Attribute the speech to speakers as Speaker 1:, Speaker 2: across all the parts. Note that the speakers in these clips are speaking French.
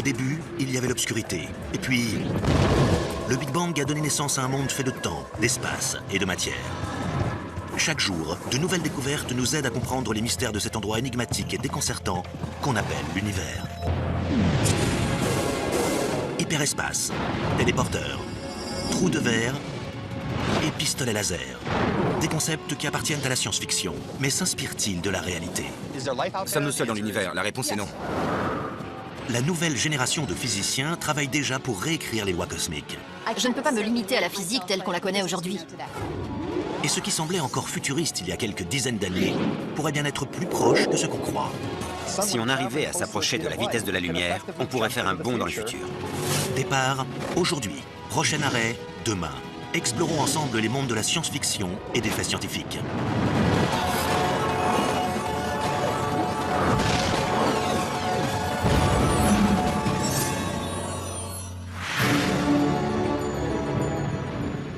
Speaker 1: début, il y avait l'obscurité. Et puis, le Big Bang a donné naissance à un monde fait de temps, d'espace et de matière. Chaque jour, de nouvelles découvertes nous aident à comprendre les mystères de cet endroit énigmatique et déconcertant qu'on appelle l'univers. Hyperespace, téléporteur, trou de verre et pistolet laser. Des concepts qui appartiennent à la science-fiction, mais s'inspirent-ils de la réalité?
Speaker 2: Sommes-nous seuls dans l'univers? La réponse est non.
Speaker 1: La nouvelle génération de physiciens travaille déjà pour réécrire les lois cosmiques.
Speaker 3: Je ne peux pas me limiter à la physique telle qu'on la connaît aujourd'hui.
Speaker 1: Et ce qui semblait encore futuriste il y a quelques dizaines d'années pourrait bien être plus proche de ce qu'on croit.
Speaker 2: Si on arrivait à s'approcher de la vitesse de la lumière, on pourrait faire un bond dans le futur.
Speaker 1: Départ aujourd'hui, prochain arrêt demain. Explorons ensemble les mondes de la science-fiction et des faits scientifiques.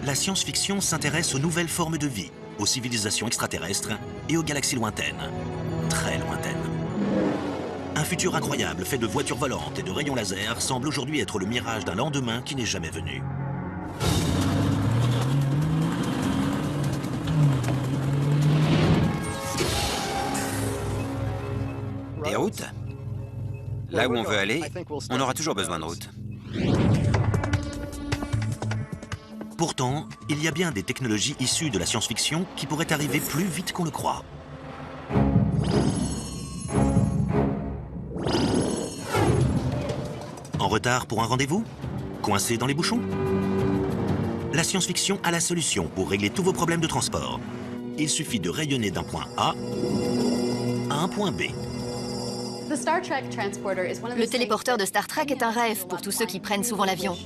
Speaker 1: La science-fiction s'intéresse aux nouvelles formes de vie, aux civilisations extraterrestres et aux galaxies lointaines, très lointaines. Un futur incroyable fait de voitures volantes et de rayons laser semble aujourd'hui être le mirage d'un lendemain qui n'est jamais venu.
Speaker 2: Des routes? Là où on veut aller, on aura toujours besoin de routes.
Speaker 1: Pourtant, il y a bien des technologies issues de la science-fiction qui pourraient arriver plus vite qu'on le croit. En retard pour un rendez-vous? Coincé dans les bouchons? La science-fiction a la solution pour régler tous vos problèmes de transport. Il suffit de rayonner d'un point A à un point B.
Speaker 3: Le téléporteur de Star Trek est un rêve pour tous ceux qui prennent souvent l'avion.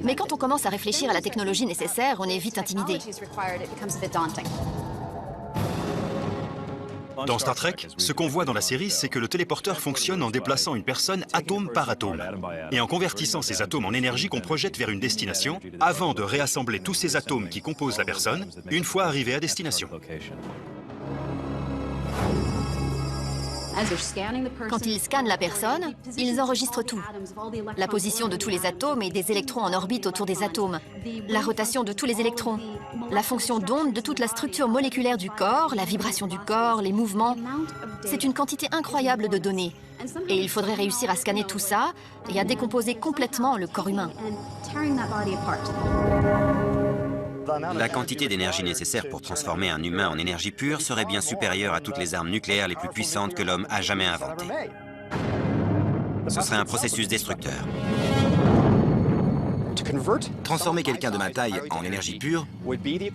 Speaker 3: Mais quand on commence à réfléchir à la technologie nécessaire, on est vite intimidé.
Speaker 4: Dans Star Trek, ce qu'on voit dans la série, c'est que le téléporteur fonctionne en déplaçant une personne atome par atome et en convertissant ces atomes en énergie qu'on projette vers une destination avant de réassembler tous ces atomes qui composent la personne une fois arrivé à destination.
Speaker 3: Quand ils scannent la personne, ils enregistrent tout. La position de tous les atomes et des électrons en orbite autour des atomes, la rotation de tous les électrons, la fonction d'onde de toute la structure moléculaire du corps, la vibration du corps, les mouvements. C'est une quantité incroyable de données. Et il faudrait réussir à scanner tout ça et à décomposer complètement le corps humain.
Speaker 2: La quantité d'énergie nécessaire pour transformer un humain en énergie pure serait bien supérieure à toutes les armes nucléaires les plus puissantes que l'homme a jamais inventées. Ce serait un processus destructeur. Transformer quelqu'un de ma taille en énergie pure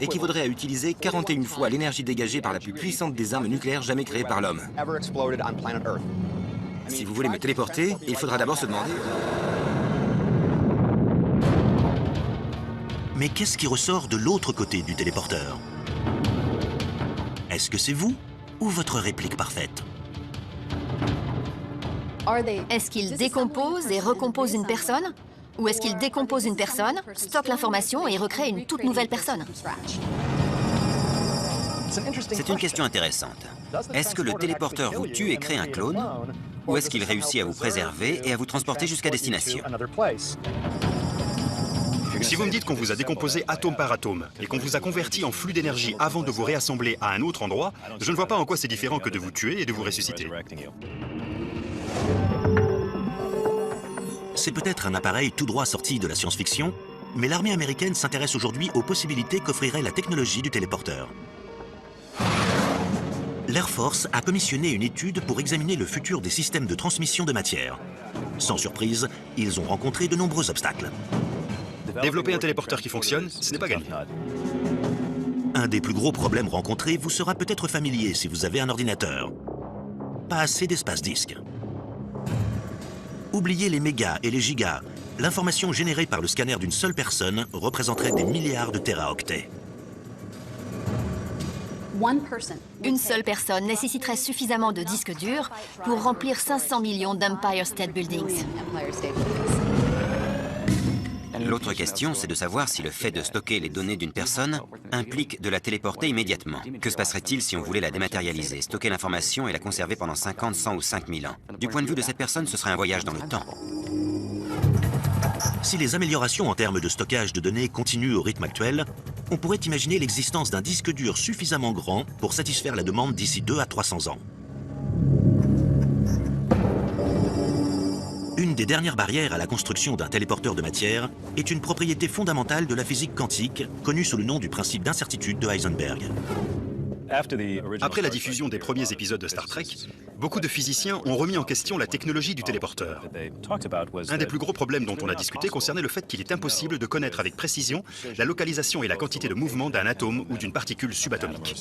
Speaker 2: équivaudrait à utiliser 41 fois l'énergie dégagée par la plus puissante des armes nucléaires jamais créées par l'homme. Si vous voulez me téléporter, il faudra d'abord se demander...
Speaker 1: Mais qu'est-ce qui ressort de l'autre côté du téléporteur? Est-ce que c'est vous ou votre réplique parfaite?
Speaker 3: Est-ce qu'ils décomposent et recomposent une personne? Ou est-ce qu'ils décomposent une personne, stockent l'information et recréent une toute nouvelle personne?
Speaker 2: C'est une question intéressante. Est-ce que le téléporteur vous tue et crée un clone? Ou est-ce qu'il réussit à vous préserver et à vous transporter jusqu'à destination?
Speaker 4: Si vous me dites qu'on vous a décomposé atome par atome et qu'on vous a converti en flux d'énergie avant de vous réassembler à un autre endroit, je ne vois pas en quoi c'est différent que de vous tuer et de vous ressusciter.
Speaker 1: C'est peut-être un appareil tout droit sorti de la science-fiction, mais l'armée américaine s'intéresse aujourd'hui aux possibilités qu'offrirait la technologie du téléporteur. L'Air Force a commissionné une étude pour examiner le futur des systèmes de transmission de matière. Sans surprise, ils ont rencontré de nombreux obstacles.
Speaker 4: Développer un téléporteur qui fonctionne, ce n'est pas gagné.
Speaker 1: Un des plus gros problèmes rencontrés vous sera peut-être familier si vous avez un ordinateur. Pas assez d'espace disque. Oubliez les mégas et les gigas. L'information générée par le scanner d'une seule personne représenterait des milliards de téraoctets.
Speaker 3: Une seule personne nécessiterait suffisamment de disques durs pour remplir 500 millions d'Empire State Buildings.
Speaker 2: L'autre question, c'est de savoir si le fait de stocker les données d'une personne implique de la téléporter immédiatement. Que se passerait-il si on voulait la dématérialiser, stocker l'information et la conserver pendant 50, 100 ou 5000 ans? Du point de vue de cette personne, ce serait un voyage dans le temps.
Speaker 1: Si les améliorations en termes de stockage de données continuent au rythme actuel, on pourrait imaginer l'existence d'un disque dur suffisamment grand pour satisfaire la demande d'ici 2 à 300 ans. Une des dernières barrières à la construction d'un téléporteur de matière est une propriété fondamentale de la physique quantique, connue sous le nom du principe d'incertitude de Heisenberg.
Speaker 4: Après la diffusion des premiers épisodes de Star Trek, beaucoup de physiciens ont remis en question la technologie du téléporteur. Un des plus gros problèmes dont on a discuté concernait le fait qu'il est impossible de connaître avec précision la localisation et la quantité de mouvement d'un atome ou d'une particule subatomique.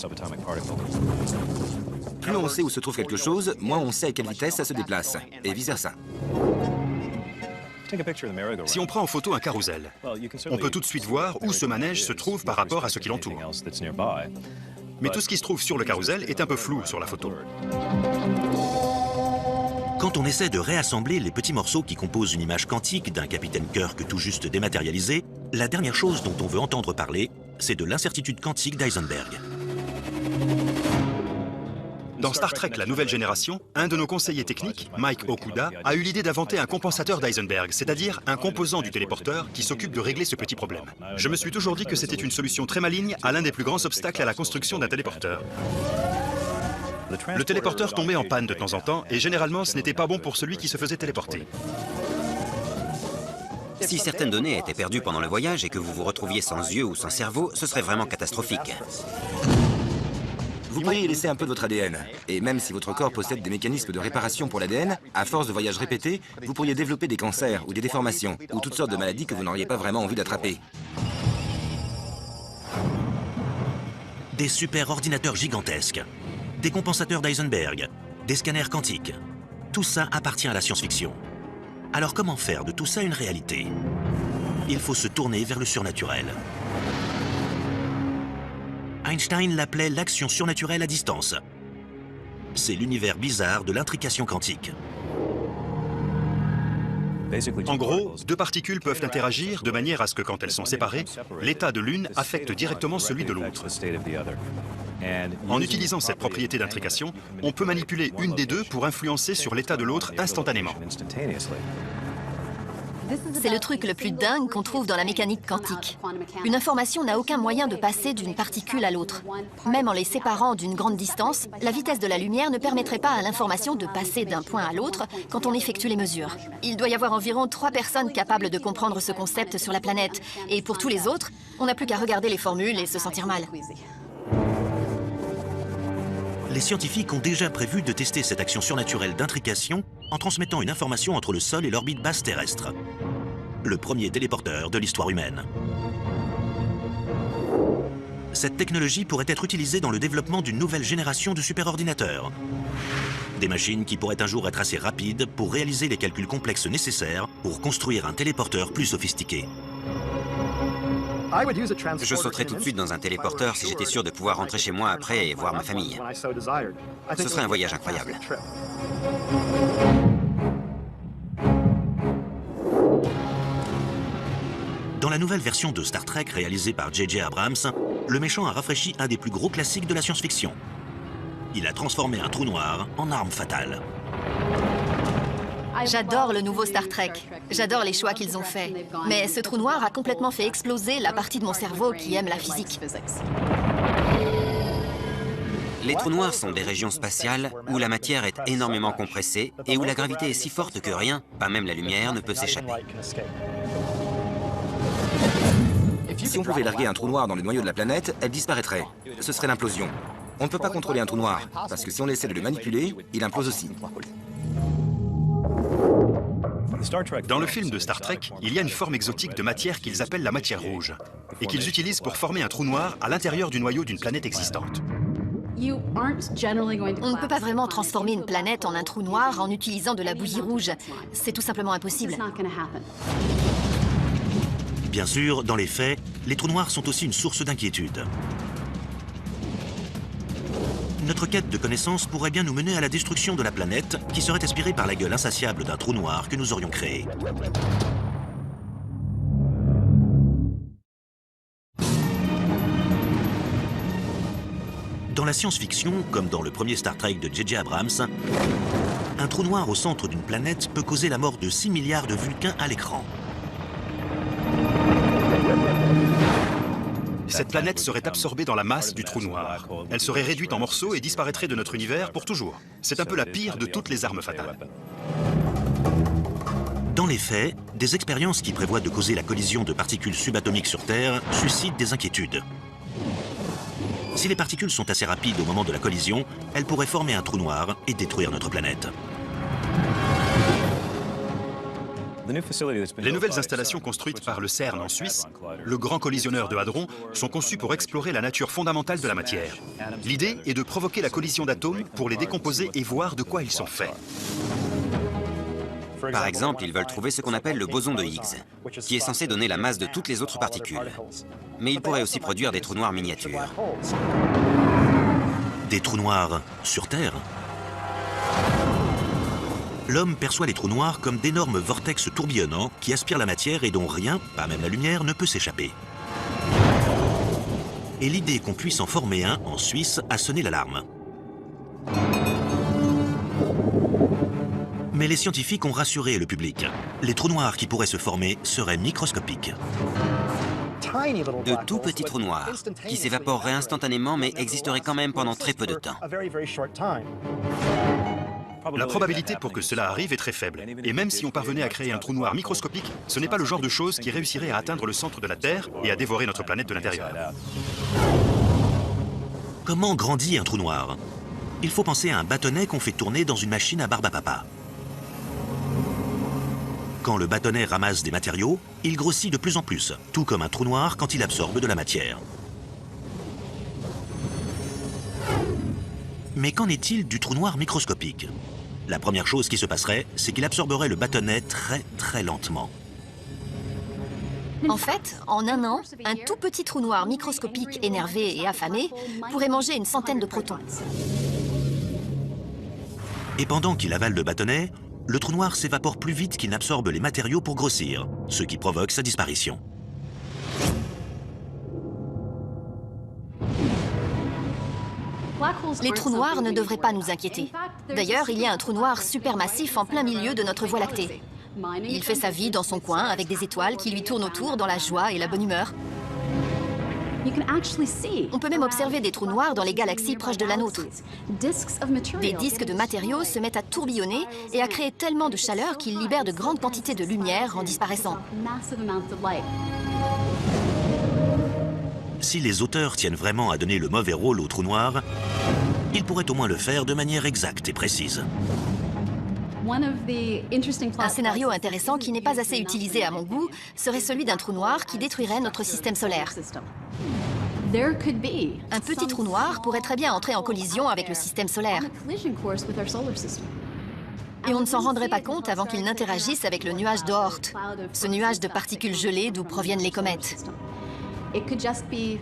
Speaker 5: Plus on sait où se trouve quelque chose, moins on sait à quelle vitesse ça se déplace, et vice-versa.
Speaker 4: Si on prend en photo un carrousel, on peut tout de suite voir où ce manège se trouve par rapport à ce qui l'entoure. Mais tout ce qui se trouve sur le carrousel est un peu flou sur la photo.
Speaker 1: Quand on essaie de réassembler les petits morceaux qui composent une image quantique d'un capitaine Kirk tout juste dématérialisé, la dernière chose dont on veut entendre parler, c'est de l'incertitude quantique d'Heisenberg.
Speaker 4: Dans Star Trek, la nouvelle génération, un de nos conseillers techniques, Mike Okuda, a eu l'idée d'inventer un compensateur d'Heisenberg, c'est-à-dire un composant du téléporteur qui s'occupe de régler ce petit problème. Je me suis toujours dit que c'était une solution très maligne à l'un des plus grands obstacles à la construction d'un téléporteur. Le téléporteur tombait en panne de temps en temps, et généralement ce n'était pas bon pour celui qui se faisait téléporter.
Speaker 2: Si certaines données étaient perdues pendant le voyage et que vous vous retrouviez sans yeux ou sans cerveau, ce serait vraiment catastrophique.
Speaker 5: Vous pourriez laisser un peu de votre ADN. Et même si votre corps possède des mécanismes de réparation pour l'ADN, à force de voyages répétés, vous pourriez développer des cancers ou des déformations, ou toutes sortes de maladies que vous n'auriez pas vraiment envie d'attraper.
Speaker 1: Des super-ordinateurs gigantesques, des compensateurs d'Heisenberg, des scanners quantiques. Tout ça appartient à la science-fiction. Alors comment faire de tout ça une réalité? Il faut se tourner vers le surnaturel. Einstein l'appelait l'action surnaturelle à distance. C'est l'univers bizarre de l'intrication quantique.
Speaker 4: En gros, deux particules peuvent interagir de manière à ce que quand elles sont séparées, l'état de l'une affecte directement celui de l'autre. En utilisant cette propriété d'intrication, on peut manipuler une des deux pour influencer sur l'état de l'autre instantanément.
Speaker 3: C'est le truc le plus dingue qu'on trouve dans la mécanique quantique. Une information n'a aucun moyen de passer d'une particule à l'autre. Même en les séparant d'une grande distance, la vitesse de la lumière ne permettrait pas à l'information de passer d'un point à l'autre quand on effectue les mesures. Il doit y avoir environ 3 personnes capables de comprendre ce concept sur la planète. Et pour tous les autres, on n'a plus qu'à regarder les formules et se sentir mal.
Speaker 1: Les scientifiques ont déjà prévu de tester cette action surnaturelle d'intrication en transmettant une information entre le sol et l'orbite basse terrestre. Le premier téléporteur de l'histoire humaine. Cette technologie pourrait être utilisée dans le développement d'une nouvelle génération de superordinateurs. Des machines qui pourraient un jour être assez rapides pour réaliser les calculs complexes nécessaires pour construire un téléporteur plus sophistiqué.
Speaker 2: Je sauterais tout de suite dans un téléporteur si j'étais sûr de pouvoir rentrer chez moi après et voir ma famille. Ce serait un voyage incroyable.
Speaker 1: Dans la nouvelle version de Star Trek réalisée par J.J. Abrams, le méchant a rafraîchi un des plus gros classiques de la science-fiction. Il a transformé un trou noir en arme fatale.
Speaker 3: J'adore le nouveau Star Trek. J'adore les choix qu'ils ont faits. Mais ce trou noir a complètement fait exploser la partie de mon cerveau qui aime la physique.
Speaker 2: Les trous noirs sont des régions spatiales où la matière est énormément compressée et où la gravité est si forte que rien, pas même la lumière, ne peut s'échapper.
Speaker 5: Si on pouvait larguer un trou noir dans le noyau de la planète, elle disparaîtrait. Ce serait l'implosion. On ne peut pas contrôler un trou noir, parce que si on essaie de le manipuler, il implose aussi.
Speaker 4: Dans le film de Star Trek, il y a une forme exotique de matière qu'ils appellent la matière rouge, et qu'ils utilisent pour former un trou noir à l'intérieur du noyau d'une planète existante.
Speaker 3: On ne peut pas vraiment transformer une planète en un trou noir en utilisant de la bouillie rouge. C'est tout simplement impossible.
Speaker 1: Bien sûr, dans les faits, les trous noirs sont aussi une source d'inquiétude. Notre quête de connaissances pourrait bien nous mener à la destruction de la planète, qui serait aspirée par la gueule insatiable d'un trou noir que nous aurions créé. Dans la science-fiction, comme dans le premier Star Trek de J.J. Abrams, un trou noir au centre d'une planète peut causer la mort de 6 milliards de Vulcains à l'écran.
Speaker 4: Cette planète serait absorbée dans la masse du trou noir. Elle serait réduite en morceaux et disparaîtrait de notre univers pour toujours. C'est un peu la pire de toutes les armes fatales.
Speaker 1: Dans les faits, des expériences qui prévoient de causer la collision de particules subatomiques sur Terre suscitent des inquiétudes. Si les particules sont assez rapides au moment de la collision, elles pourraient former un trou noir et détruire notre planète.
Speaker 4: Les nouvelles installations construites par le CERN en Suisse, le grand collisionneur de Hadron, sont conçues pour explorer la nature fondamentale de la matière. L'idée est de provoquer la collision d'atomes pour les décomposer et voir de quoi ils sont faits.
Speaker 2: Par exemple, ils veulent trouver ce qu'on appelle le boson de Higgs, qui est censé donner la masse de toutes les autres particules. Mais ils pourraient aussi produire des trous noirs miniatures.
Speaker 1: Des trous noirs sur Terre? L'homme perçoit les trous noirs comme d'énormes vortex tourbillonnants qui aspirent la matière et dont rien, pas même la lumière, ne peut s'échapper. Et l'idée qu'on puisse en former un en Suisse a sonné l'alarme. Mais les scientifiques ont rassuré le public. Les trous noirs qui pourraient se former seraient microscopiques.
Speaker 2: De tout petits trous noirs, qui s'évaporeraient instantanément mais existeraient quand même pendant très peu de temps.
Speaker 4: La probabilité pour que cela arrive est très faible. Et même si on parvenait à créer un trou noir microscopique, ce n'est pas le genre de chose qui réussirait à atteindre le centre de la Terre et à dévorer notre planète de l'intérieur.
Speaker 1: Comment grandit un trou noir? Il faut penser à un bâtonnet qu'on fait tourner dans une machine à barbe à papa. Quand le bâtonnet ramasse des matériaux, il grossit de plus en plus, tout comme un trou noir quand il absorbe de la matière. Mais qu'en est-il du trou noir microscopique? La première chose qui se passerait, c'est qu'il absorberait le bâtonnet très lentement.
Speaker 3: En fait, en un an, un tout petit trou noir microscopique énervé et affamé pourrait manger une centaine de protons.
Speaker 1: Et pendant qu'il avale le bâtonnet, le trou noir s'évapore plus vite qu'il n'absorbe les matériaux pour grossir, ce qui provoque sa disparition.
Speaker 3: Les trous noirs ne devraient pas nous inquiéter. D'ailleurs, il y a un trou noir supermassif en plein milieu de notre Voie lactée. Il fait sa vie dans son coin avec des étoiles qui lui tournent autour dans la joie et la bonne humeur. On peut même observer des trous noirs dans les galaxies proches de la nôtre. Des disques de matériaux se mettent à tourbillonner et à créer tellement de chaleur qu'ils libèrent de grandes quantités de lumière en disparaissant.
Speaker 1: Si les auteurs tiennent vraiment à donner le mauvais rôle au trou noir, ils pourraient au moins le faire de manière exacte et précise.
Speaker 3: Un scénario intéressant qui n'est pas assez utilisé à mon goût serait celui d'un trou noir qui détruirait notre système solaire. Un petit trou noir pourrait très bien entrer en collision avec le système solaire. Et on ne s'en rendrait pas compte avant qu'il n'interagisse avec le nuage d'Oort, ce nuage de particules gelées d'où proviennent les comètes.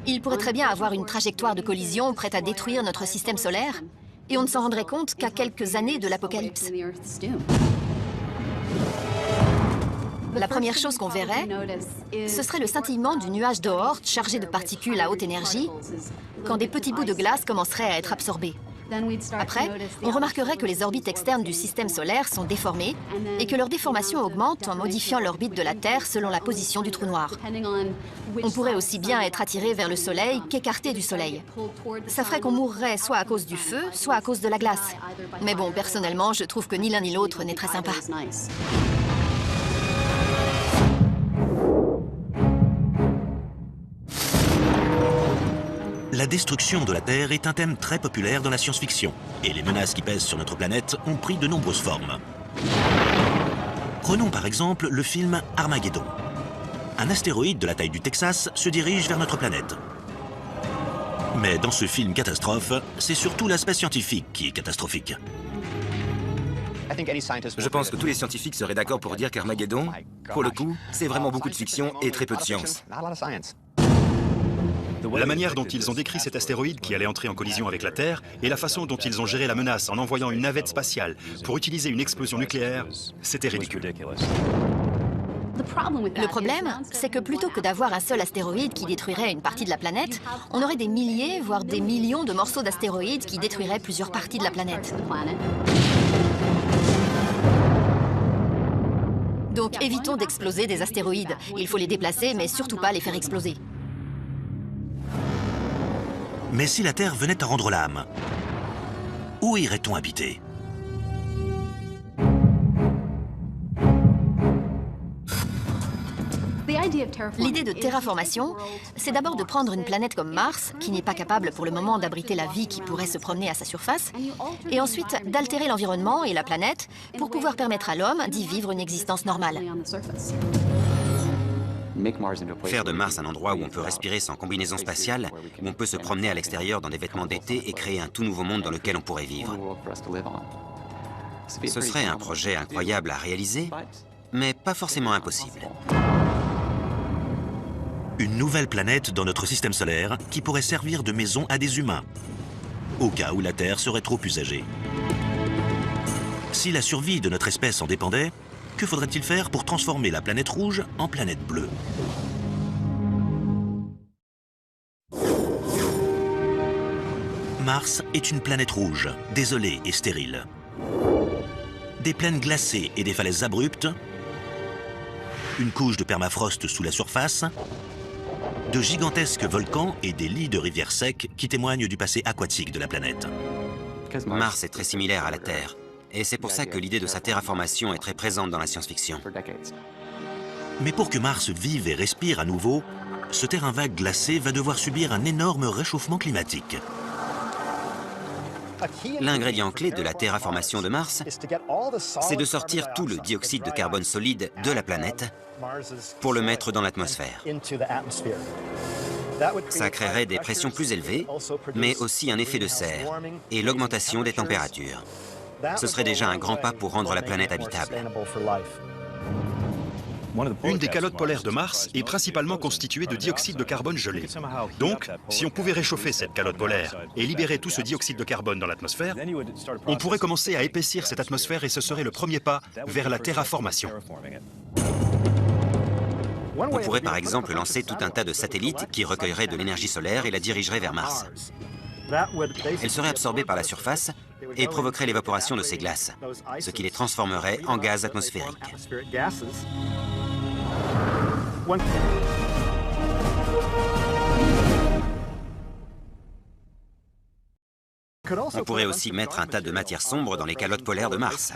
Speaker 3: Il pourrait très bien avoir une trajectoire de collision prête à détruire notre système solaire, et on ne s'en rendrait compte qu'à quelques années de l'apocalypse. La première chose qu'on verrait, ce serait le scintillement du nuage d'Oort chargé de particules à haute énergie, quand des petits bouts de glace commenceraient à être absorbés. Après, on remarquerait que les orbites externes du système solaire sont déformées et que leur déformation augmente en modifiant l'orbite de la Terre selon la position du trou noir. On pourrait aussi bien être attiré vers le Soleil qu'écarté du Soleil. Ça ferait qu'on mourrait soit à cause du feu, soit à cause de la glace. Mais bon, personnellement, je trouve que ni l'un ni l'autre n'est très sympa.
Speaker 1: La destruction de la Terre est un thème très populaire dans la science-fiction, et les menaces qui pèsent sur notre planète ont pris de nombreuses formes. Prenons par exemple le film Armageddon. Un astéroïde de la taille du Texas se dirige vers notre planète. Mais dans ce film catastrophe, c'est surtout l'aspect scientifique qui est catastrophique.
Speaker 5: Je pense que tous les scientifiques seraient d'accord pour dire qu'Armageddon, pour le coup, c'est vraiment beaucoup de fiction et très peu de science.
Speaker 4: La manière dont ils ont décrit cet astéroïde qui allait entrer en collision avec la Terre et la façon dont ils ont géré la menace en envoyant une navette spatiale pour utiliser une explosion nucléaire, c'était ridicule.
Speaker 3: Le problème, c'est que plutôt que d'avoir un seul astéroïde qui détruirait une partie de la planète, on aurait des milliers, voire des millions de morceaux d'astéroïdes qui détruiraient plusieurs parties de la planète. Donc évitons d'exploser des astéroïdes. Il faut les déplacer, mais surtout pas les faire exploser.
Speaker 1: Mais si la Terre venait à rendre l'âme, où irait-on habiter?
Speaker 3: L'idée de terraformation, c'est d'abord de prendre une planète comme Mars, qui n'est pas capable pour le moment d'abriter la vie qui pourrait se promener à sa surface, et ensuite d'altérer l'environnement et la planète pour pouvoir permettre à l'homme d'y vivre une existence normale.
Speaker 2: Faire de Mars un endroit où on peut respirer sans combinaison spatiale, où on peut se promener à l'extérieur dans des vêtements d'été et créer un tout nouveau monde dans lequel on pourrait vivre. Ce serait un projet incroyable à réaliser, mais pas forcément impossible.
Speaker 1: Une nouvelle planète dans notre système solaire qui pourrait servir de maison à des humains, au cas où la Terre serait trop usagée. Si la survie de notre espèce en dépendait, que faudrait-il faire pour transformer la planète rouge en planète bleue? Mars est une planète rouge, désolée et stérile. Des plaines glacées et des falaises abruptes, une couche de permafrost sous la surface, de gigantesques volcans et des lits de rivières secs qui témoignent du passé aquatique de la planète.
Speaker 2: Mars est très similaire à la Terre, et c'est pour ça que l'idée de sa terraformation est très présente dans la science-fiction.
Speaker 1: Mais pour que Mars vive et respire à nouveau, ce terrain vague glacé va devoir subir un énorme réchauffement climatique.
Speaker 2: L'ingrédient clé de la terraformation de Mars, c'est de sortir tout le dioxyde de carbone solide de la planète pour le mettre dans l'atmosphère. Ça créerait des pressions plus élevées, mais aussi un effet de serre et l'augmentation des températures. Ce serait déjà un grand pas pour rendre la planète habitable.
Speaker 4: Une des calottes polaires de Mars est principalement constituée de dioxyde de carbone gelé. Donc, si on pouvait réchauffer cette calotte polaire et libérer tout ce dioxyde de carbone dans l'atmosphère, on pourrait commencer à épaissir cette atmosphère et ce serait le premier pas vers la terraformation.
Speaker 2: On pourrait par exemple lancer tout un tas de satellites qui recueilleraient de l'énergie solaire et la dirigeraient vers Mars. Elle serait absorbée par la surface et provoquerait l'évaporation de ces glaces, ce qui les transformerait en gaz atmosphériques. On pourrait aussi mettre un tas de matière sombre dans les calottes polaires de Mars.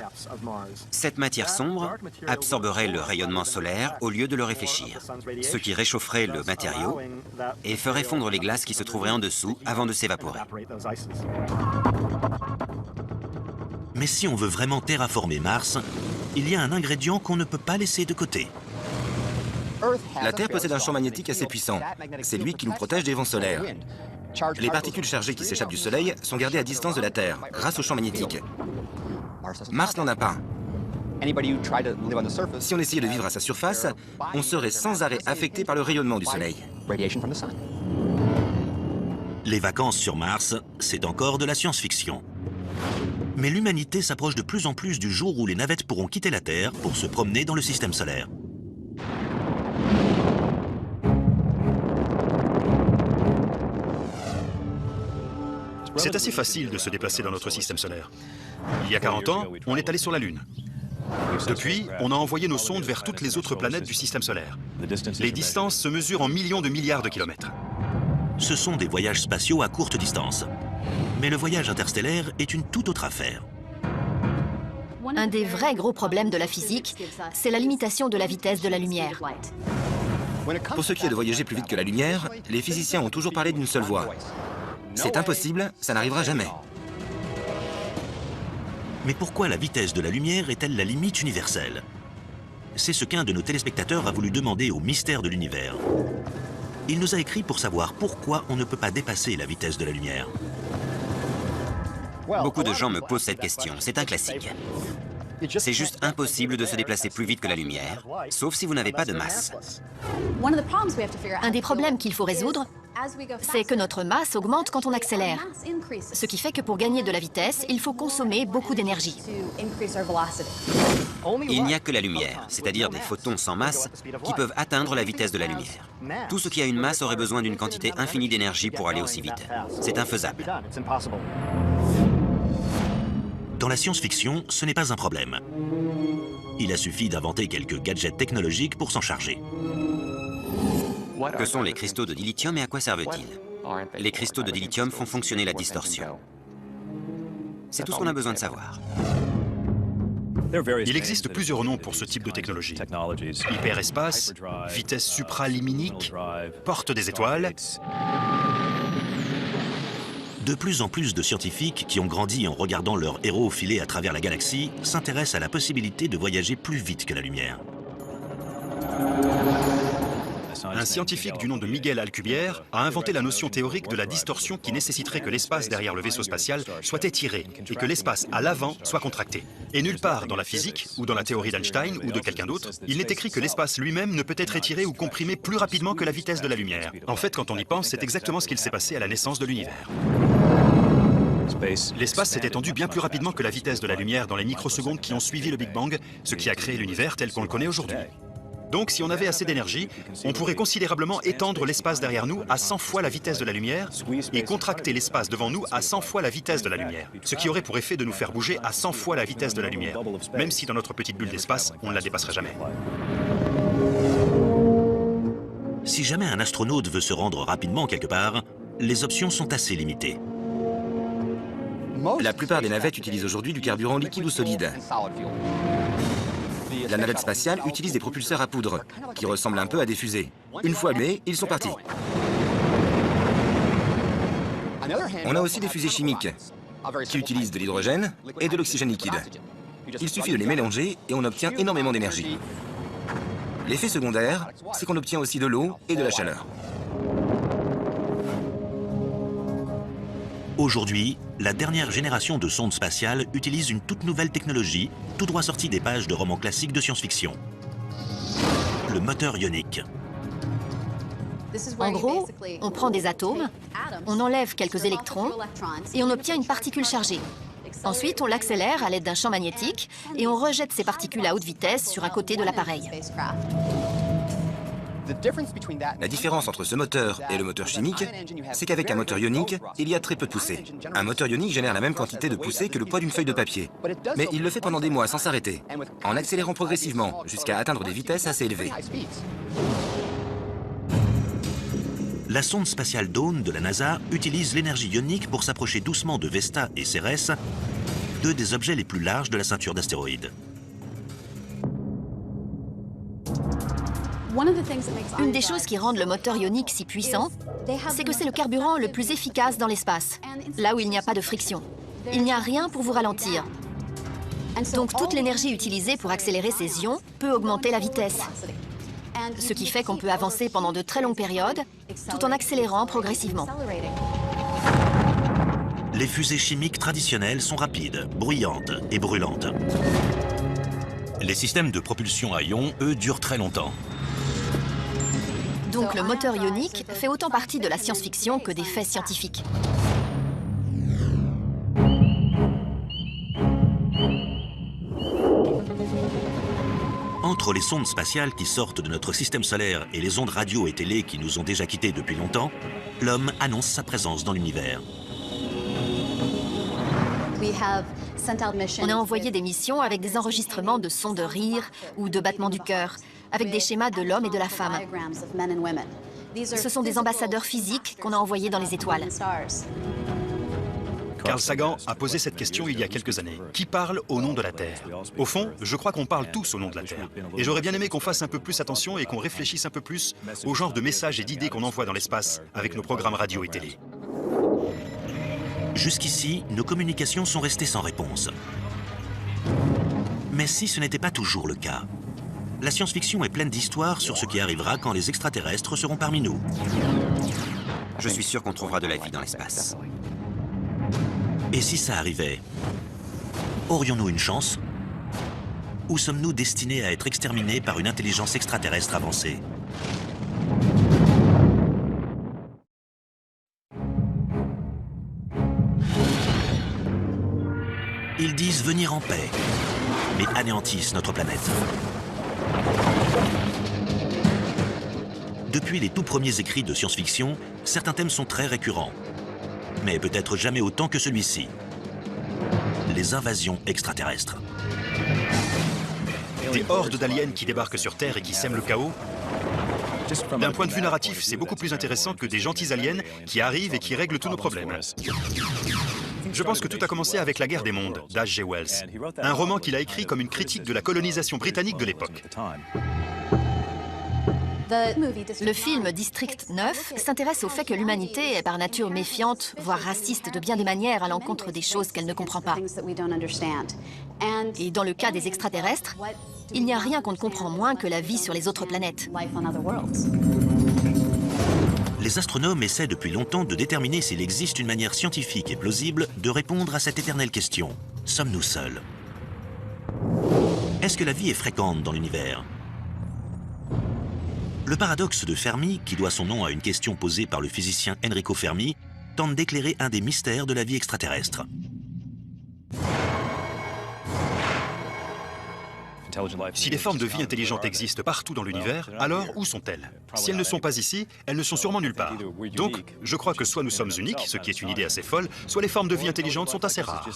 Speaker 2: Cette matière sombre absorberait le rayonnement solaire au lieu de le réfléchir, ce qui réchaufferait le matériau et ferait fondre les glaces qui se trouveraient en dessous avant de s'évaporer.
Speaker 1: Mais si on veut vraiment terraformer Mars, il y a un ingrédient qu'on ne peut pas laisser de côté.
Speaker 5: La Terre possède un champ magnétique assez puissant. C'est lui qui nous protège des vents solaires. Les particules chargées qui s'échappent du Soleil sont gardées à distance de la Terre, grâce au champ magnétique. Mars n'en a pas. Si on essayait de vivre à sa surface, on serait sans arrêt affecté par le rayonnement du Soleil.
Speaker 1: Les vacances sur Mars, c'est encore de la science-fiction. Mais l'humanité s'approche de plus en plus du jour où les navettes pourront quitter la Terre pour se promener dans le système solaire.
Speaker 4: C'est assez facile de se déplacer dans notre système solaire. Il y a 40 ans, on est allé sur la Lune. Depuis, on a envoyé nos sondes vers toutes les autres planètes du système solaire. Les distances se mesurent en millions de milliards de kilomètres.
Speaker 1: Ce sont des voyages spatiaux à courte distance. Mais le voyage interstellaire est une toute autre affaire.
Speaker 3: Un des vrais gros problèmes de la physique, c'est la limitation de la vitesse de la lumière.
Speaker 5: Pour ce qui est de voyager plus vite que la lumière, les physiciens ont toujours parlé d'une seule voie. C'est impossible, ça n'arrivera jamais.
Speaker 1: Mais pourquoi la vitesse de la lumière est-elle la limite universelle? C'est ce qu'un de nos téléspectateurs a voulu demander au mystère de l'univers. Il nous a écrit pour savoir pourquoi on ne peut pas dépasser la vitesse de la lumière.
Speaker 2: Beaucoup de gens me posent cette question, c'est un classique. C'est juste impossible de se déplacer plus vite que la lumière, sauf si vous n'avez pas de masse.
Speaker 3: Un des problèmes qu'il faut résoudre, c'est que notre masse augmente quand on accélère. Ce qui fait que pour gagner de la vitesse, il faut consommer beaucoup d'énergie.
Speaker 2: Il n'y a que la lumière, c'est-à-dire des photons sans masse, qui peuvent atteindre la vitesse de la lumière. Tout ce qui a une masse aurait besoin d'une quantité infinie d'énergie pour aller aussi vite. C'est infaisable.
Speaker 1: Dans la science-fiction, ce n'est pas un problème. Il a suffi d'inventer quelques gadgets technologiques pour s'en charger.
Speaker 2: Que sont les cristaux de dilithium et à quoi servent-ils? Les cristaux de dilithium font fonctionner la distorsion. C'est tout ce qu'on a besoin de savoir.
Speaker 4: Il existe plusieurs noms pour ce type de technologie. Hyperespace, vitesse supraliminique, porte des étoiles.
Speaker 1: De plus en plus de scientifiques qui ont grandi en regardant leurs héros filer à travers la galaxie s'intéressent à la possibilité de voyager plus vite que la lumière.
Speaker 4: Un scientifique du nom de Miguel Alcubierre a inventé la notion théorique de la distorsion qui nécessiterait que l'espace derrière le vaisseau spatial soit étiré et que l'espace à l'avant soit contracté. Et nulle part dans la physique, ou dans la théorie d'Einstein, ou de quelqu'un d'autre, il n'est écrit que l'espace lui-même ne peut être étiré ou comprimé plus rapidement que la vitesse de la lumière. En fait, quand on y pense, c'est exactement ce qu'il s'est passé à la naissance de l'univers. L'espace s'est étendu bien plus rapidement que la vitesse de la lumière dans les microsecondes qui ont suivi le Big Bang, ce qui a créé l'univers tel qu'on le connaît aujourd'hui. Donc, si on avait assez d'énergie, on pourrait considérablement étendre l'espace derrière nous à 100 fois la vitesse de la lumière et contracter l'espace devant nous à 100 fois la vitesse de la lumière, ce qui aurait pour effet de nous faire bouger à 100 fois la vitesse de la lumière, même si dans notre petite bulle d'espace, on ne la dépasserait jamais.
Speaker 1: Si jamais un astronaute veut se rendre rapidement quelque part, les options sont assez limitées.
Speaker 5: La plupart des navettes utilisent aujourd'hui du carburant liquide ou solide. La navette spatiale utilise des propulseurs à poudre, qui ressemblent un peu à des fusées. Une fois allumés, ils sont partis. On a aussi des fusées chimiques, qui utilisent de l'hydrogène et de l'oxygène liquide. Il suffit de les mélanger et on obtient énormément d'énergie. L'effet secondaire, c'est qu'on obtient aussi de l'eau et de la chaleur.
Speaker 1: Aujourd'hui, la dernière génération de sondes spatiales utilise une toute nouvelle technologie, tout droit sortie des pages de romans classiques de science-fiction. Le moteur ionique.
Speaker 3: En gros, on prend des atomes, on enlève quelques électrons et on obtient une particule chargée. Ensuite, on l'accélère à l'aide d'un champ magnétique et on rejette ces particules à haute vitesse sur un côté de l'appareil.
Speaker 5: La différence entre ce moteur et le moteur chimique, c'est qu'avec un moteur ionique, il y a très peu de poussée. Un moteur ionique génère la même quantité de poussée que le poids d'une feuille de papier. Mais il le fait pendant des mois sans s'arrêter, en accélérant progressivement jusqu'à atteindre des vitesses assez élevées.
Speaker 1: La sonde spatiale Dawn de la NASA utilise l'énergie ionique pour s'approcher doucement de Vesta et Cérès, deux des objets les plus larges de la ceinture d'astéroïdes.
Speaker 3: Une des choses qui rendent le moteur ionique si puissant, c'est que c'est le carburant le plus efficace dans l'espace, là où il n'y a pas de friction. Il n'y a rien pour vous ralentir. Donc toute l'énergie utilisée pour accélérer ces ions peut augmenter la vitesse. Ce qui fait qu'on peut avancer pendant de très longues périodes, tout en accélérant progressivement.
Speaker 1: Les fusées chimiques traditionnelles sont rapides, bruyantes et brûlantes. Les systèmes de propulsion à ions, eux, durent très longtemps.
Speaker 3: Donc le moteur ionique fait autant partie de la science-fiction que des faits scientifiques.
Speaker 1: Entre les sondes spatiales qui sortent de notre système solaire et les ondes radio et télé qui nous ont déjà quittés depuis longtemps, l'homme annonce sa présence dans l'univers.
Speaker 3: On a envoyé des missions avec des enregistrements de sons de rire ou de battements du cœur, avec des schémas de l'homme et de la femme. Ce sont des ambassadeurs physiques qu'on a envoyés dans les étoiles.
Speaker 4: Carl Sagan a posé cette question il y a quelques années. Qui parle au nom de la Terre? Au fond, je crois qu'on parle tous au nom de la Terre. Et j'aurais bien aimé qu'on fasse un peu plus attention et qu'on réfléchisse un peu plus au genre de messages et d'idées qu'on envoie dans l'espace avec nos programmes radio et télé.
Speaker 1: Jusqu'ici, nos communications sont restées sans réponse. Mais si ce n'était pas toujours le cas, la science-fiction est pleine d'histoires sur ce qui arrivera quand les extraterrestres seront parmi nous.
Speaker 2: Je suis sûr qu'on trouvera de la vie dans l'espace.
Speaker 1: Et si ça arrivait, aurions-nous une chance? Ou sommes-nous destinés à être exterminés par une intelligence extraterrestre avancée? terre en paix, mais anéantissent notre planète. Depuis les tout premiers écrits de science-fiction, certains thèmes sont très récurrents, mais peut-être jamais autant que celui-ci. Les invasions extraterrestres.
Speaker 4: Des hordes d'aliens qui débarquent sur Terre et qui sèment le chaos. D'un point de vue narratif, c'est beaucoup plus intéressant que des gentils aliens qui arrivent et qui règlent tous nos problèmes. Je pense que tout a commencé avec La Guerre des mondes, d'H.G. Wells, un roman qu'il a écrit comme une critique de la colonisation britannique de l'époque.
Speaker 3: Le film District 9 s'intéresse au fait que l'humanité est par nature méfiante, voire raciste de bien des manières à l'encontre des choses qu'elle ne comprend pas. Et dans le cas des extraterrestres, il n'y a rien qu'on ne comprend moins que la vie sur les autres planètes.
Speaker 1: Les astronomes essaient depuis longtemps de déterminer s'il existe une manière scientifique et plausible de répondre à cette éternelle question. Sommes-nous seuls? Est-ce que la vie est fréquente dans l'univers? Le paradoxe de Fermi, qui doit son nom à une question posée par le physicien Enrico Fermi, tente d'éclairer un des mystères de la vie extraterrestre.
Speaker 4: Si des formes de vie intelligente existent partout dans l'univers, alors où sont-elles? Si elles ne sont pas ici, elles ne sont sûrement nulle part. Donc, je crois que soit nous sommes uniques, ce qui est une idée assez folle, soit les formes de vie intelligentes sont assez rares.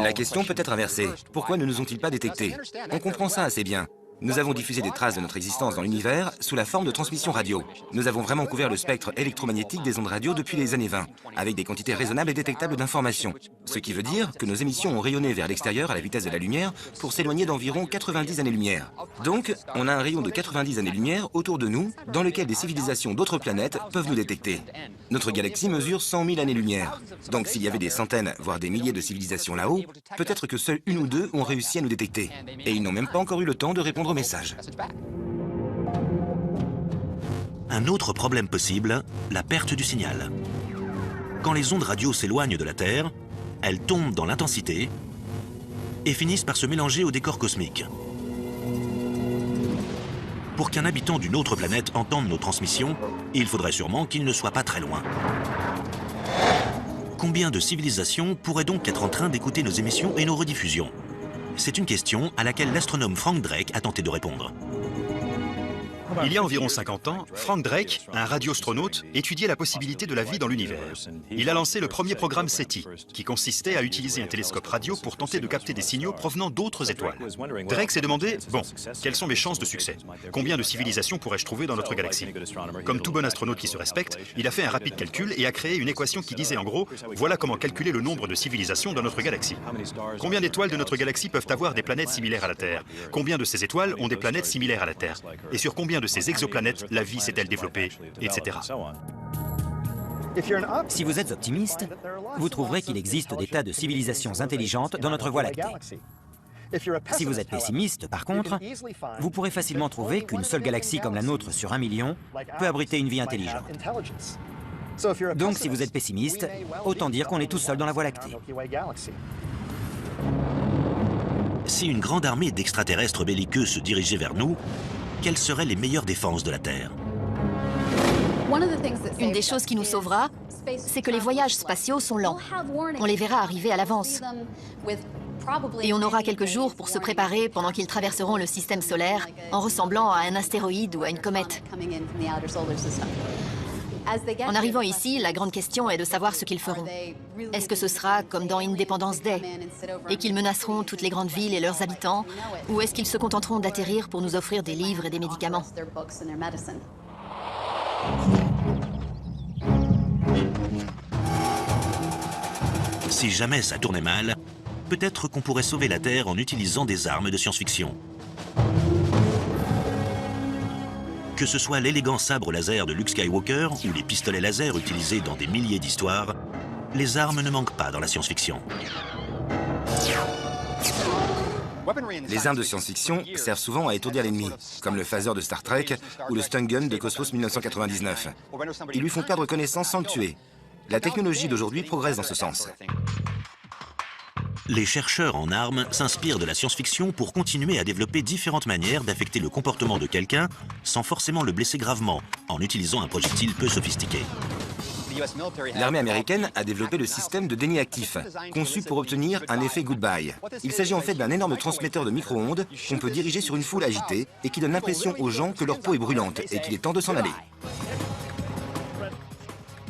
Speaker 5: La question peut être inversée. Pourquoi ne nous ont-ils pas détectés? On comprend ça assez bien. Nous avons diffusé des traces de notre existence dans l'univers sous la forme de transmission radio. Nous avons vraiment couvert le spectre électromagnétique des ondes radio depuis les années 20, avec des quantités raisonnables et détectables d'informations. Ce qui veut dire que nos émissions ont rayonné vers l'extérieur à la vitesse de la lumière pour s'éloigner d'environ 90 années-lumière. Donc, on a un rayon de 90 années-lumière autour de nous, dans lequel des civilisations d'autres planètes peuvent nous détecter. Notre galaxie mesure 100 000 années-lumière. Donc s'il y avait des centaines, voire des milliers de civilisations là-haut, peut-être que seules une ou deux ont réussi à nous détecter. Et ils n'ont même pas encore eu le temps de répondre message.
Speaker 1: Un autre problème possible, la perte du signal. Quand les ondes radio s'éloignent de la Terre, elles tombent dans l'intensité et finissent par se mélanger au décor cosmique. Pour qu'un habitant d'une autre planète entende nos transmissions, il faudrait sûrement qu'il ne soit pas très loin. Combien de civilisations pourraient donc être en train d'écouter nos émissions et nos rediffusions? C'est une question à laquelle l'astronome Frank Drake a tenté de répondre.
Speaker 4: Il y a environ 50 ans, Frank Drake, un radioastronaute, étudiait la possibilité de la vie dans l'univers. Il a lancé le premier programme SETI, qui consistait à utiliser un télescope radio pour tenter de capter des signaux provenant d'autres étoiles. Drake s'est demandé, bon, quelles sont mes chances de succès? Combien de civilisations pourrais-je trouver dans notre galaxie? Comme tout bon astronaute qui se respecte, il a fait un rapide calcul et a créé une équation qui disait en gros, voilà comment calculer le nombre de civilisations dans notre galaxie. Combien d'étoiles de notre galaxie peuvent avoir des planètes similaires à la Terre? Combien de ces étoiles ont des planètes similaires à la Terre? Et sur combien de ces exoplanètes la vie s'est-elle développée, etc.
Speaker 6: Si vous êtes optimiste, vous trouverez qu'il existe des tas de civilisations intelligentes dans notre Voie lactée. Si vous êtes pessimiste, par contre, vous pourrez facilement trouver qu'une seule galaxie comme la nôtre sur 1 million peut abriter une vie intelligente. Donc si vous êtes pessimiste, autant dire qu'on est tout seul dans la Voie lactée.
Speaker 1: Si une grande armée d'extraterrestres belliqueux se dirigeait vers nous, quelles seraient les meilleures défenses de la Terre?
Speaker 3: Une des choses qui nous sauvera, c'est que les voyages spatiaux sont lents. On les verra arriver à l'avance. Et on aura quelques jours pour se préparer pendant qu'ils traverseront le système solaire en ressemblant à un astéroïde ou à une comète. En arrivant ici, la grande question est de savoir ce qu'ils feront. Est-ce que ce sera comme dans Independence Day et qu'ils menaceront toutes les grandes villes et leurs habitants, ou est-ce qu'ils se contenteront d'atterrir pour nous offrir des livres et des médicaments?
Speaker 1: Si jamais ça tournait mal, peut-être qu'on pourrait sauver la Terre en utilisant des armes de science-fiction. Que ce soit l'élégant sabre laser de Luke Skywalker ou les pistolets laser utilisés dans des milliers d'histoires, les armes ne manquent pas dans la science-fiction.
Speaker 5: Les armes de science-fiction servent souvent à étourdir l'ennemi, comme le phaser de Star Trek ou le stun gun de Cosmos 1999. Ils lui font perdre connaissance sans le tuer. La technologie d'aujourd'hui progresse dans ce sens.
Speaker 1: Les chercheurs en armes s'inspirent de la science-fiction pour continuer à développer différentes manières d'affecter le comportement de quelqu'un sans forcément le blesser gravement, en utilisant un projectile peu sophistiqué.
Speaker 5: L'armée américaine a développé le système de déni actif, conçu pour obtenir un effet goodbye. Il s'agit en fait d'un énorme transmetteur de micro-ondes qu'on peut diriger sur une foule agitée et qui donne l'impression aux gens que leur peau est brûlante et qu'il est temps de s'en aller.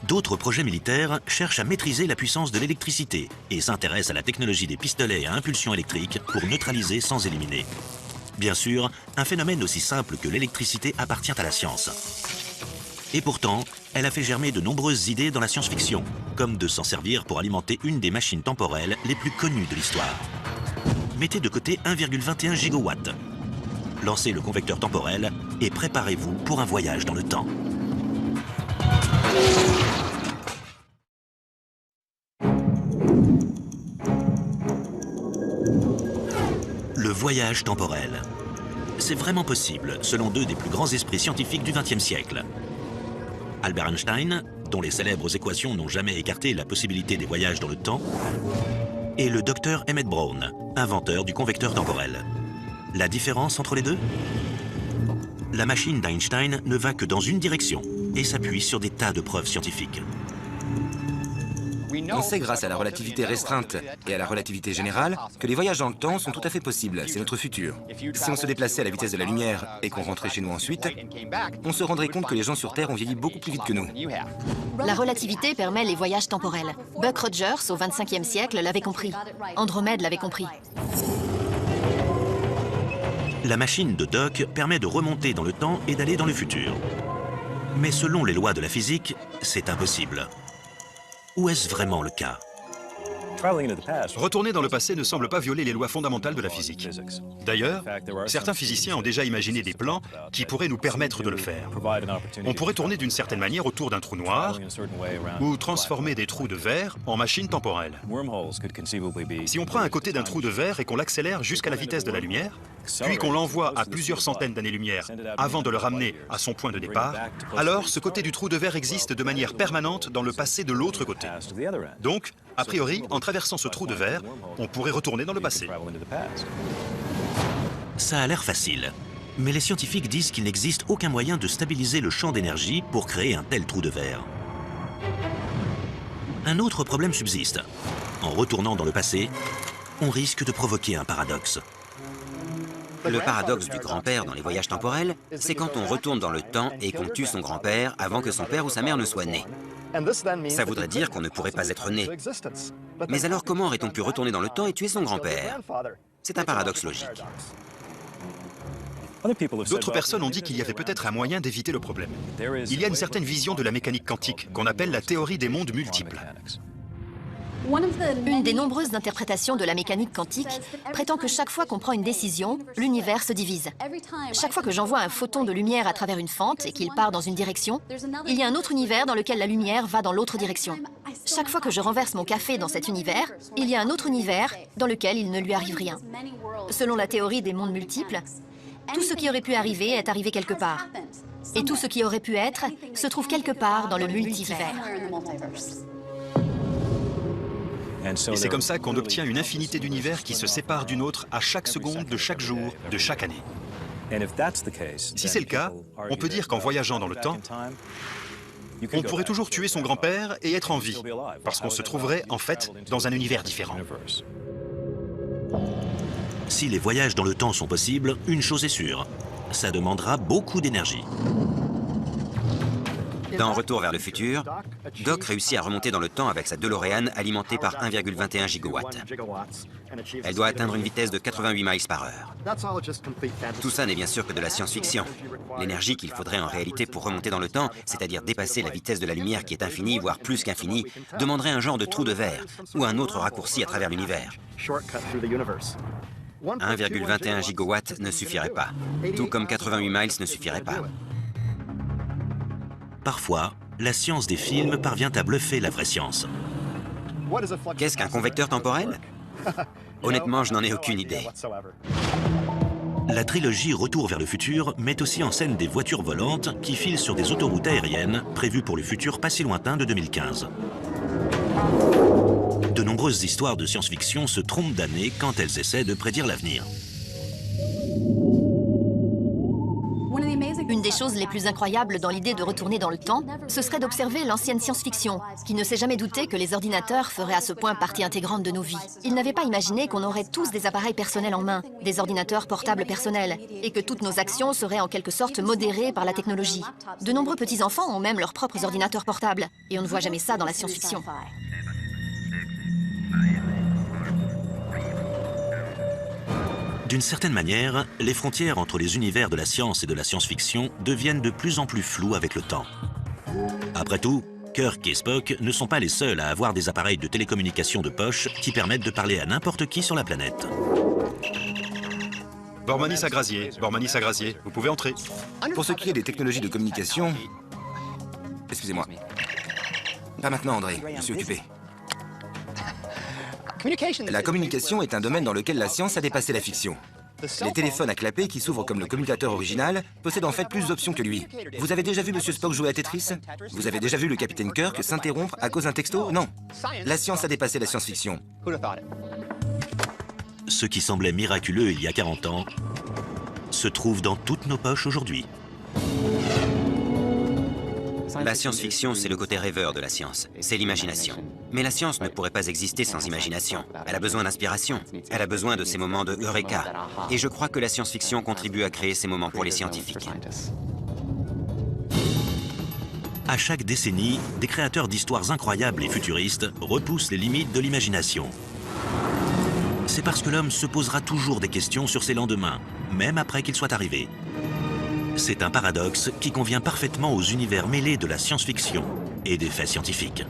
Speaker 1: D'autres projets militaires cherchent à maîtriser la puissance de l'électricité et s'intéressent à la technologie des pistolets à impulsion électrique pour neutraliser sans éliminer. Bien sûr, un phénomène aussi simple que l'électricité appartient à la science. Et pourtant, elle a fait germer de nombreuses idées dans la science-fiction, comme de s'en servir pour alimenter une des machines temporelles les plus connues de l'histoire. Mettez de côté 1,21 gigawatts. Lancez le convecteur temporel et préparez-vous pour un voyage dans le temps. Le voyage temporel. C'est vraiment possible, selon deux des plus grands esprits scientifiques du XXe siècle. Albert Einstein, dont les célèbres équations n'ont jamais écarté la possibilité des voyages dans le temps, et le docteur Emmett Brown, inventeur du convecteur temporel. La différence entre les deux? La machine d'Einstein ne va que dans une direction et s'appuie sur des tas de preuves scientifiques.
Speaker 5: On sait grâce à la relativité restreinte et à la relativité générale que les voyages dans le temps sont tout à fait possibles, c'est notre futur. Si on se déplaçait à la vitesse de la lumière et qu'on rentrait chez nous ensuite, on se rendrait compte que les gens sur Terre ont vieilli beaucoup plus vite que nous.
Speaker 3: La relativité permet les voyages temporels. Buck Rogers, au XXVe siècle, l'avait compris. Andromède l'avait compris.
Speaker 1: La machine de Doc permet de remonter dans le temps et d'aller dans le futur. Mais selon les lois de la physique, c'est impossible. Ou est-ce vraiment le cas?
Speaker 4: Retourner dans le passé ne semble pas violer les lois fondamentales de la physique. D'ailleurs, certains physiciens ont déjà imaginé des plans qui pourraient nous permettre de le faire. On pourrait tourner d'une certaine manière autour d'un trou noir ou transformer des trous de verre en machines temporelles. Si on prend un côté d'un trou de verre et qu'on l'accélère jusqu'à la vitesse de la lumière, puis qu'on l'envoie à plusieurs centaines d'années-lumière avant de le ramener à son point de départ, alors ce côté du trou de verre existe de manière permanente dans le passé de l'autre côté. Donc, a priori, en traversant ce trou de verre, on pourrait retourner dans le passé.
Speaker 1: Ça a l'air facile, mais les scientifiques disent qu'il n'existe aucun moyen de stabiliser le champ d'énergie pour créer un tel trou de verre. Un autre problème subsiste. En retournant dans le passé, on risque de provoquer un paradoxe.
Speaker 2: Le paradoxe du grand-père dans les voyages temporels, c'est quand on retourne dans le temps et qu'on tue son grand-père avant que son père ou sa mère ne soit né. Ça voudrait dire qu'on ne pourrait pas être né. Mais alors comment aurait-on pu retourner dans le temps et tuer son grand-père? C'est un paradoxe logique.
Speaker 4: D'autres personnes ont dit qu'il y avait peut-être un moyen d'éviter le problème. Il y a une certaine vision de la mécanique quantique qu'on appelle la théorie des mondes multiples.
Speaker 3: Une des nombreuses interprétations de la mécanique quantique prétend que chaque fois qu'on prend une décision, l'univers se divise. Chaque fois que j'envoie un photon de lumière à travers une fente et qu'il part dans une direction, il y a un autre univers dans lequel la lumière va dans l'autre direction. Chaque fois que je renverse mon café dans cet univers, il y a un autre univers dans lequel il ne lui arrive rien. Selon la théorie des mondes multiples, tout ce qui aurait pu arriver est arrivé quelque part. Et tout ce qui aurait pu être se trouve quelque part dans le multivers.
Speaker 4: Et c'est comme ça qu'on obtient une infinité d'univers qui se séparent d'une autre à chaque seconde de chaque jour, de chaque année. Si c'est le cas, on peut dire qu'en voyageant dans le temps, on pourrait toujours tuer son grand-père et être en vie, parce qu'on se trouverait en fait dans un univers différent.
Speaker 1: Si les voyages dans le temps sont possibles, une chose est sûre, ça demandera beaucoup d'énergie.
Speaker 2: Dans Retour vers le futur, Doc réussit à remonter dans le temps avec sa DeLorean alimentée par 1,21 gigawatts. Elle doit atteindre une vitesse de 88 miles par heure. Tout ça n'est bien sûr que de la science-fiction. L'énergie qu'il faudrait en réalité pour remonter dans le temps, c'est-à-dire dépasser la vitesse de la lumière qui est infinie, voire plus qu'infinie, demanderait un genre de trou de verre ou un autre raccourci à travers l'univers. 1,21 gigawatts ne suffirait pas, tout comme 88 miles ne suffirait pas.
Speaker 1: Parfois, la science des films parvient à bluffer la vraie science.
Speaker 2: Qu'est-ce qu'un convecteur temporel? Honnêtement, je n'en ai aucune idée.
Speaker 1: La trilogie Retour vers le futur met aussi en scène des voitures volantes qui filent sur des autoroutes aériennes prévues pour le futur pas si lointain de 2015. De nombreuses histoires de science-fiction se trompent d'année quand elles essaient de prédire l'avenir.
Speaker 3: Une des choses les plus incroyables dans l'idée de retourner dans le temps, ce serait d'observer l'ancienne science-fiction, qui ne s'est jamais douté que les ordinateurs feraient à ce point partie intégrante de nos vies. Ils n'avaient pas imaginé qu'on aurait tous des appareils personnels en main, des ordinateurs portables personnels, et que toutes nos actions seraient en quelque sorte modérées par la technologie. De nombreux petits-enfants ont même leurs propres ordinateurs portables, et on ne voit jamais ça dans la science-fiction.
Speaker 1: D'une certaine manière, les frontières entre les univers de la science et de la science-fiction deviennent de plus en plus floues avec le temps. Après tout, Kirk et Spock ne sont pas les seuls à avoir des appareils de télécommunication de poche qui permettent de parler à n'importe qui sur la planète.
Speaker 4: Bormanis à Grazier, vous pouvez entrer.
Speaker 5: Pour ce qui est des technologies de communication... Excusez-moi. Pas maintenant, André, je suis occupé. La communication est un domaine dans lequel la science a dépassé la fiction. Les téléphones à clapet qui s'ouvrent comme le commutateur original possèdent en fait plus d'options que lui. Vous avez déjà vu Monsieur Spock jouer à Tetris? Vous avez déjà vu le capitaine Kirk s'interrompre à cause d'un texto? Non. La science a dépassé la science-fiction.
Speaker 1: Ce qui semblait miraculeux il y a 40 ans se trouve dans toutes nos poches aujourd'hui.
Speaker 2: La science-fiction, c'est le côté rêveur de la science. C'est l'imagination. Mais la science ne pourrait pas exister sans imagination. Elle a besoin d'inspiration. Elle a besoin de ces moments de eureka. Et je crois que la science-fiction contribue à créer ces moments pour les scientifiques.
Speaker 1: À chaque décennie, des créateurs d'histoires incroyables et futuristes repoussent les limites de l'imagination. C'est parce que l'homme se posera toujours des questions sur ses lendemains, même après qu'ils soient arrivés. C'est un paradoxe qui convient parfaitement aux univers mêlés de la science-fiction et des faits scientifiques.